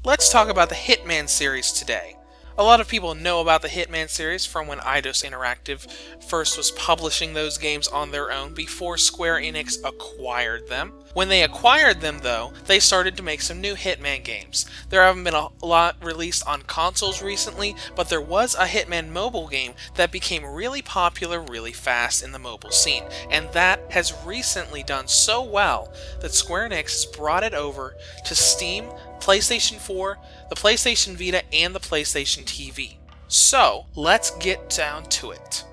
Let's talk about the Hitman series today. A lot of people know about the Hitman series from when Eidos Interactive first was publishing those games on their own before Square Enix acquired them. When they acquired them though, they started to make some new Hitman games. There haven't been a lot released on consoles recently, but there was a Hitman mobile game that became really popular really fast in the mobile scene, and that has recently done so well that Square Enix has brought it over to Steam, PlayStation 4, the PlayStation Vita, and the PlayStation TV. So, let's get down to it.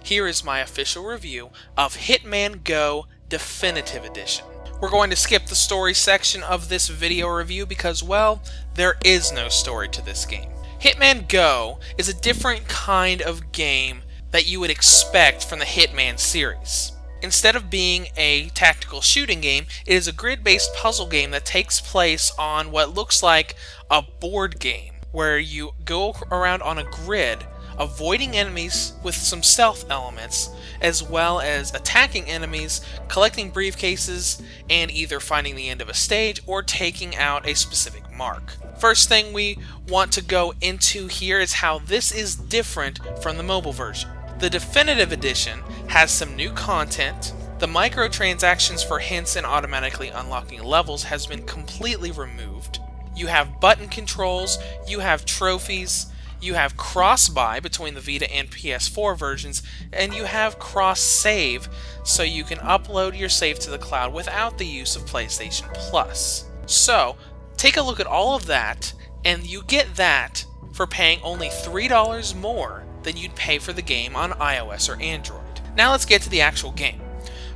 Here is my official review of Hitman GO Definitive Edition. We're going to skip the story section of this video review because, well, there is no story to this game. Hitman GO is a different kind of game that you would expect from the Hitman series. Instead of being a tactical shooting game, it is a grid-based puzzle game that takes place on what looks like a board game, where you go around on a grid, avoiding enemies with some stealth elements, as well as attacking enemies, collecting briefcases, and either finding the end of a stage or taking out a specific mark. First thing we want to go into here is how this is different from the mobile version. The Definitive Edition has some new content. The microtransactions for hints and automatically unlocking levels has been completely removed. You have button controls, you have trophies, you have cross-buy between the Vita and PS4 versions, and you have cross-save, so you can upload your save to the cloud without the use of PlayStation Plus. So, take a look at all of that, and you get that for paying only $3 more than you'd pay for the game on iOS or Android. Now let's get to the actual game.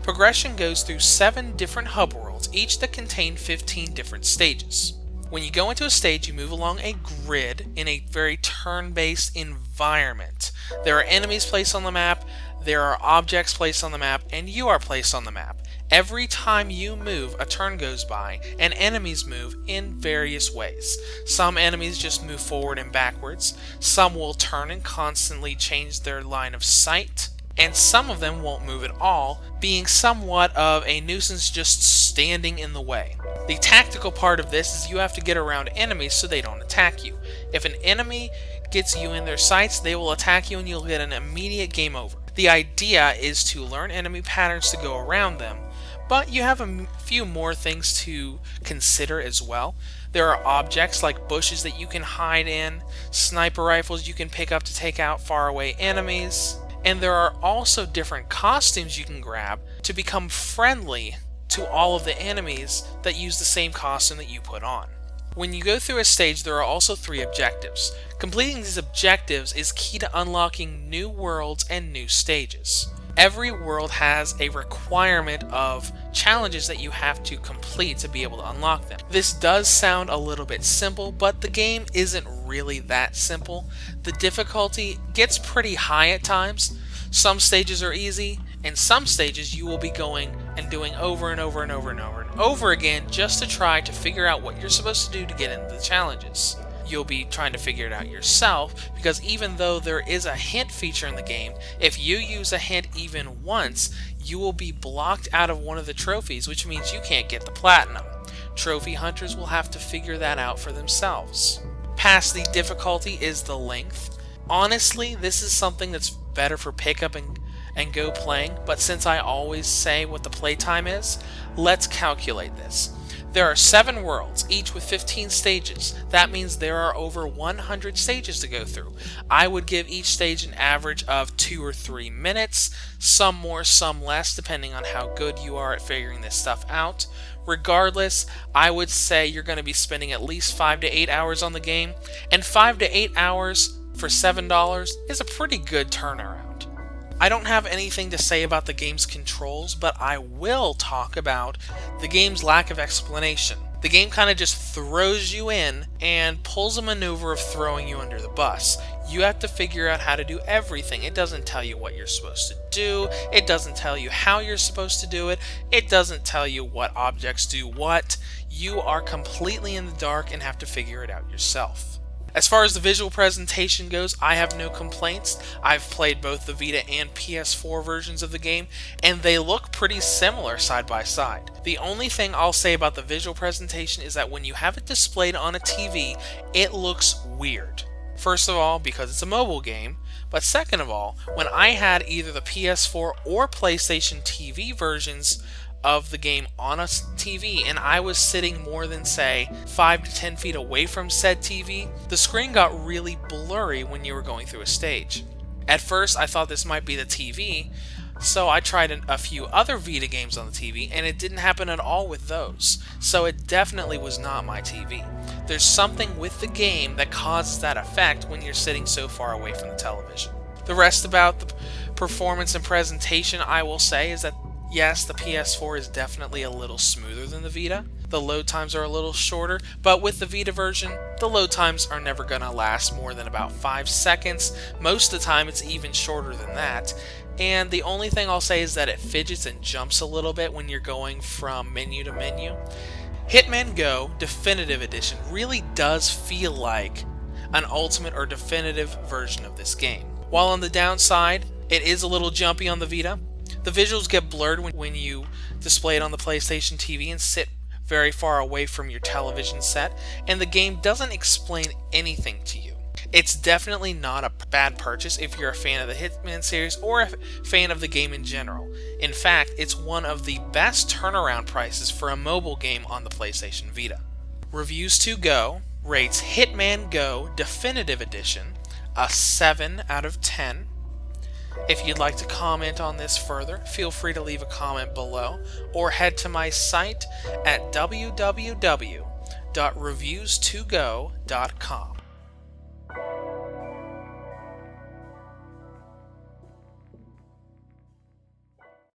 Progression goes through 7 different hub worlds, each that contain 15 different stages. When you go into a stage, you move along a grid in a very turn-based environment. There are enemies placed on the map, there are objects placed on the map, and you are placed on the map. Every time you move, a turn goes by, and enemies move in various ways. Some enemies just move forward and backwards, some will turn and constantly change their line of sight, and some of them won't move at all, being somewhat of a nuisance just standing in the way. The tactical part of this is you have to get around enemies so they don't attack you. If an enemy gets you in their sights, they will attack you and you'll get an immediate game over. The idea is to learn enemy patterns to go around them, but you have a few more things to consider as well. There are objects like bushes that you can hide in, sniper rifles you can pick up to take out faraway enemies, and there are also different costumes you can grab to become friendly to all of the enemies that use the same costume that you put on. When you go through a stage, there are also 3 objectives. Completing these objectives is key to unlocking new worlds and new stages. Every world has a requirement of challenges that you have to complete to be able to unlock them. This does sound a little bit simple, but the game isn't really that simple. The difficulty gets pretty high at times. Some stages are easy, and some stages you will be going and doing over and over and over and over and over again just to try to figure out what you're supposed to do to get into the challenges. You'll be trying to figure it out yourself, because even though there is a hint feature in the game, if you use a hint even once, you will be blocked out of one of the trophies, which means you can't get the platinum. Trophy hunters will have to figure that out for themselves. Past the difficulty is the length. Honestly, this is something that's better for pickup and go playing, but since I always say what the playtime is, let's calculate this. There are 7 worlds, each with 15 stages. That means there are over 100 stages to go through. I would give each stage an average of 2 or 3 minutes, some more, some less, depending on how good you are at figuring this stuff out. Regardless, I would say you're going to be spending at least 5 to 8 hours on the game, and 5 to 8 hours for $7 is a pretty good turnaround. I don't have anything to say about the game's controls, but I will talk about the game's lack of explanation. The game kind of just throws you in and pulls a maneuver of throwing you under the bus. You have to figure out how to do everything. It doesn't tell you what you're supposed to do. It doesn't tell you how you're supposed to do it. It doesn't tell you what objects do what. You are completely in the dark and have to figure it out yourself. As far as the visual presentation goes, I have no complaints. I've played both the Vita and PS4 versions of the game, and they look pretty similar side by side. The only thing I'll say about the visual presentation is that when you have it displayed on a TV, it looks weird. First of all, because it's a mobile game, but second of all, when I had either the PS4 or PlayStation TV versions of the game on a TV and I was sitting more than, say, 5 to 10 feet away from said TV, the screen got really blurry when you were going through a stage. At first, I thought this might be the TV, so I tried a few other Vita games on the TV, and it didn't happen at all with those, so it definitely was not my TV. There's something with the game that causes that effect when you're sitting so far away from the television. The rest about the performance and presentation, I will say, is that yes, the PS4 is definitely a little smoother than the Vita. The load times are a little shorter, but with the Vita version, the load times are never going to last more than about 5 seconds. Most of the time, it's even shorter than that. And the only thing I'll say is that it fidgets and jumps a little bit when you're going from menu to menu. Hitman GO Definitive Edition really does feel like an ultimate or definitive version of this game. While on the downside, it is a little jumpy on the Vita. The visuals get blurred when you display it on the PlayStation TV and sit very far away from your television set, and the game doesn't explain anything to you. It's definitely not a bad purchase if you're a fan of the Hitman series or a fan of the game in general. In fact, it's one of the best turnaround prices for a mobile game on the PlayStation Vita. Reviews to Go rates Hitman GO Definitive Edition a 7 out of 10. If you'd like to comment on this further, feel free to leave a comment below or head to my site at www.reviewstogo.com.